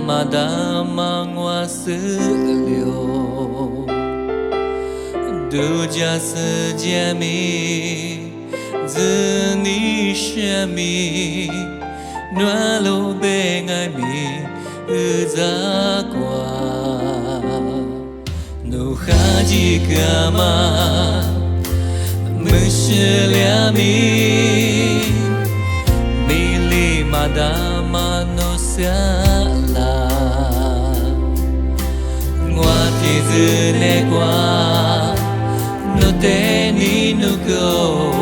まだmang hoa sữa liều đưa ra sự gia mi dư ni xe mi noa lô bê ngai mi ư giá qua nụ khá gì cả mà mơ sơ lia mi mi li mà đã mà nó xa là ngoa thì dư nè qua nó tên ni nụ cầu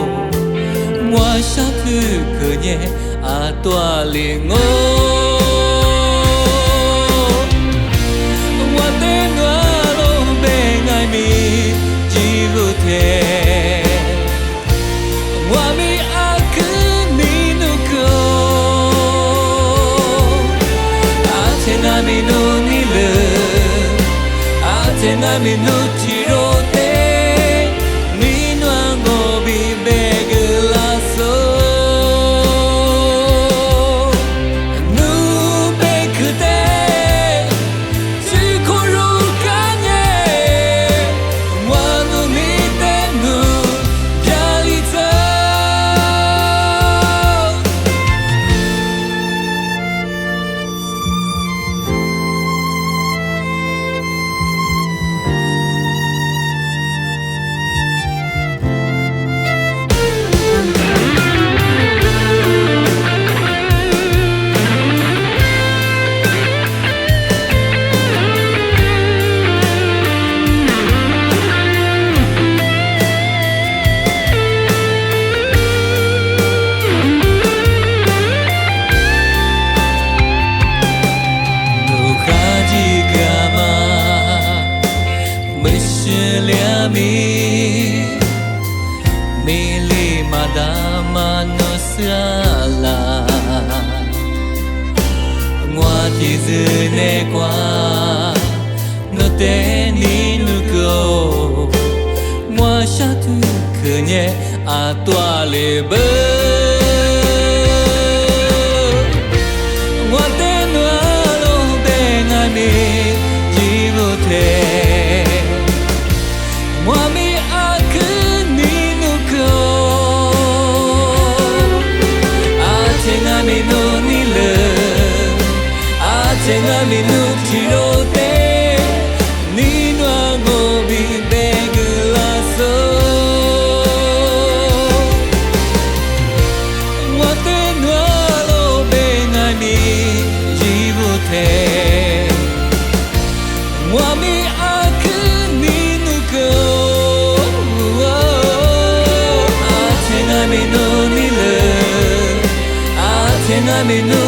ngoa sa thư cờ nhẹ à toa liền ngô ngoa tên ngoa lô bê ngai mi chỉ vô thể ngoa mi a cứ ni nụ cầu a thế na mi nụ ni lơ a thế na mi nụ chỉ rô tê ni noa ngô bi bê gư la sô nụ bê cứ tê chỉ khô ru cá nhẹ ngoa nụ mi tê nụ gia li thơ mi li mà đã mà nó xa là ngoa thì dư nè qua nó tên ni nụ cầu ngoa sa thư khờ nhẹ à toa lê bơ ngoa tên ngoa lô bê ngai mi chỉ vô thể ngoa mi a cứ ni nụ cầu a thế nga mi nụ ni lơ a thế nga mi nụ chỉ rô tê ni noa ngô bi bê gư la sô ngoa tê noa lô bê ngai mi chỉ vô thể ngoa mi a cứ ni nụ cầu a thế nga mi nụ ni lơ a thế nga mi nụ